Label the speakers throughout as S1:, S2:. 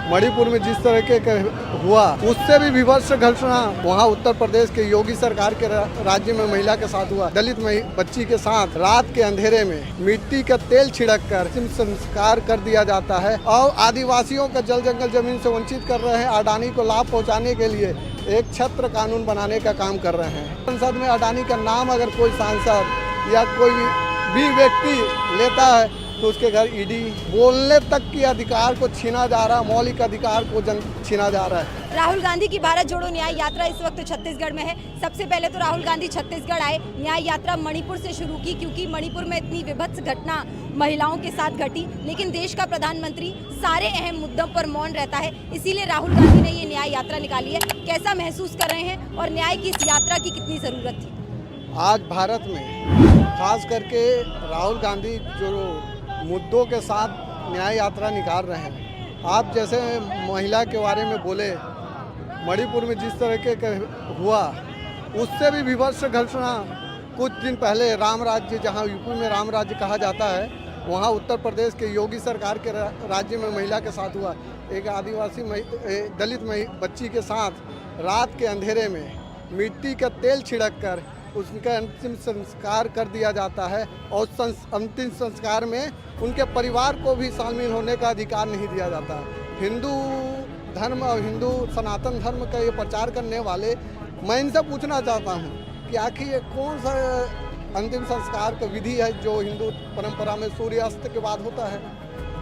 S1: मणिपुर में जिस तरह के हुआ उससे भी विभत्स घटना वहाँ उत्तर प्रदेश के योगी सरकार के राज्य में महिला के साथ हुआ। दलित बच्ची के साथ रात के अंधेरे में मिट्टी का तेल छिड़क कर संस्कार कर दिया जाता है और आदिवासियों का जल जंगल जमीन से वंचित कर रहे हैं। अडानी को लाभ पहुँचाने के लिए एक छत्र कानून बनाने का काम कर रहे हैं। संसद में अडानी का नाम अगर कोई सांसद या कोई भी व्यक्ति लेता है तो उसके घर ईडी बोलने तक की अधिकार को छीना जा रहा है, मौलिक अधिकार को छीना जा रहा है।
S2: राहुल गांधी की भारत जोड़ो न्याय यात्रा इस वक्त छत्तीसगढ़ में है। सबसे पहले तो राहुल गांधी छत्तीसगढ़ आए, न्याय यात्रा मणिपुर से शुरू की क्योंकि मणिपुर में इतनी विभत्स घटना महिलाओं के साथ घटी, लेकिन देश का प्रधानमंत्री सारे अहम मुद्दों पर मौन रहता है। इसीलिए राहुल गांधी ने ये न्याय यात्रा निकाली है। कैसा महसूस कर रहे हैं और न्याय की इस यात्रा की कितनी जरूरत थी?
S1: आज भारत में खास करके राहुल गांधी जो मुद्दों के साथ न्याय यात्रा निकाल रहे हैं। आप जैसे महिला के बारे में बोले, मणिपुर में जिस तरह के हुआ उससे भी विभत्स घटना कुछ दिन पहले राम राज्य, जहां यूपी में राम राज्य कहा जाता है, वहां उत्तर प्रदेश के योगी सरकार के राज्य में महिला के साथ हुआ। एक आदिवासी दलित बच्ची के साथ रात के अंधेरे में मिट्टी का तेल छिड़क कर उसका अंतिम संस्कार कर दिया जाता है और अंतिम संस्कार में उनके परिवार को भी शामिल होने का अधिकार नहीं दिया जाता। हिंदू धर्म और हिंदू सनातन धर्म का ये प्रचार करने वाले, मैं इनसे पूछना चाहता हूँ कि आखिर ये कौन सा अंतिम संस्कार का विधि है जो हिंदू परंपरा में सूर्यास्त के बाद होता है,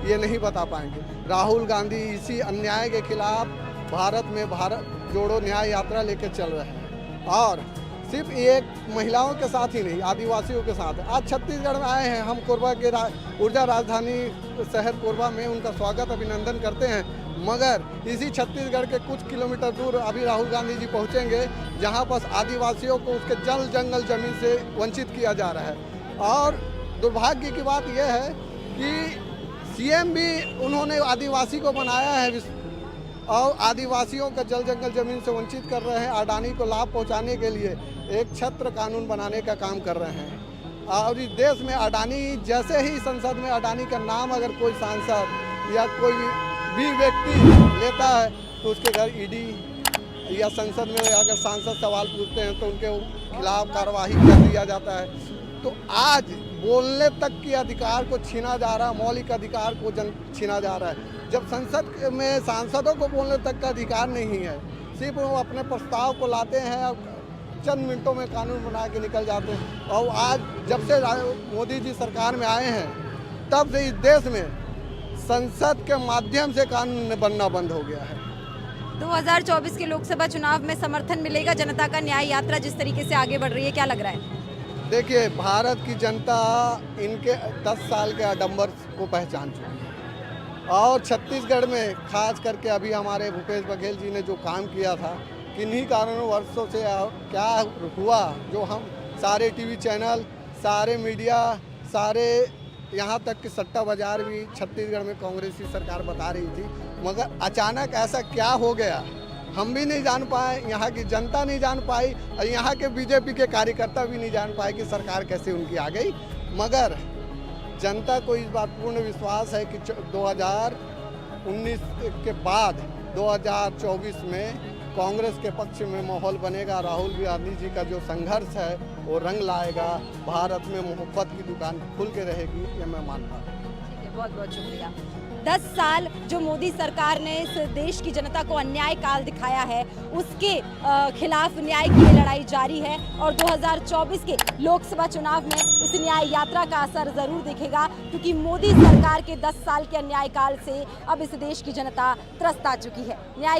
S1: ये नहीं बता पाएंगे। राहुल गांधी इसी अन्याय के खिलाफ भारत में भारत जोड़ो न्याय यात्रा लेकर चल रहे हैं और सिर्फ एक महिलाओं के साथ ही नहीं, आदिवासियों के साथ। आज छत्तीसगढ़ में आए हैं, हम कोरबा के ऊर्जा राजधानी शहर कोरबा में उनका स्वागत अभिनंदन करते हैं, मगर इसी छत्तीसगढ़ के कुछ किलोमीटर दूर अभी राहुल गांधी जी पहुंचेंगे जहां पर आदिवासियों को उसके जल जंगल जमीन से वंचित किया जा रहा है। और दुर्भाग्य की बात यह है कि सीएम भी उन्होंने आदिवासी को बनाया है और आदिवासियों का जल जंगल जमीन से वंचित कर रहे हैं। अडानी को लाभ पहुंचाने के लिए एक छत्र कानून बनाने का काम कर रहे हैं और इस देश में अडानी, जैसे ही संसद में अडानी का नाम अगर कोई सांसद या कोई भी व्यक्ति लेता है तो उसके घर ईडी या संसद में अगर सांसद सवाल पूछते हैं तो उनके खिलाफ कार्रवाई कर दिया जाता है। तो आज बोलने तक की अधिकार को छीना जा रहा है, मौलिक अधिकार को छीना जा रहा है। जब संसद में सांसदों को बोलने तक का अधिकार नहीं है, सिर्फ वो अपने प्रस्ताव को लाते हैं और चंद मिनटों में कानून बना के निकल जाते हैं। और आज जब से मोदी जी सरकार में आए हैं तब से इस देश में संसद के माध्यम से कानून बनना बंद हो गया है।
S2: 2024 के लोकसभा चुनाव में समर्थन मिलेगा जनता का? न्याय यात्रा जिस तरीके से आगे बढ़ रही है, क्या लग रहा है?
S1: देखिए, भारत की जनता इनके 10 साल के आडंबर को पहचान चुकी है और छत्तीसगढ़ में खास करके अभी हमारे भूपेश बघेल जी ने जो काम किया था, किन्हीं कारणों वर्षों से क्या हुआ, जो हम सारे टीवी चैनल, सारे मीडिया, सारे यहाँ तक कि सट्टा बाजार भी छत्तीसगढ़ में कांग्रेस की सरकार बता रही थी, मगर अचानक ऐसा क्या हो गया हम भी नहीं जान पाए, यहाँ की जनता नहीं जान पाई और यहाँ के बीजेपी के कार्यकर्ता भी नहीं जान पाए कि सरकार कैसे उनकी आ गई। मगर जनता को इस बात पूर्ण विश्वास है कि 2019 के बाद 2024 में कांग्रेस के पक्ष में माहौल बनेगा। राहुल गांधी जी का जो संघर्ष है वो रंग लाएगा, भारत में मोहब्बत की दुकान खुल के रहेगी, ये मैं मानता हूँ।
S2: बहुत बहुत शुक्रिया। 10 साल जो मोदी सरकार ने इस देश की जनता को अन्याय काल दिखाया है, उसके खिलाफ न्याय की लड़ाई जारी है और 2024 के लोकसभा चुनाव में इस न्याय यात्रा का असर जरूर दिखेगा क्योंकि मोदी सरकार के 10 साल के अन्याय काल से अब इस देश की जनता त्रस्त आ चुकी है। न्याय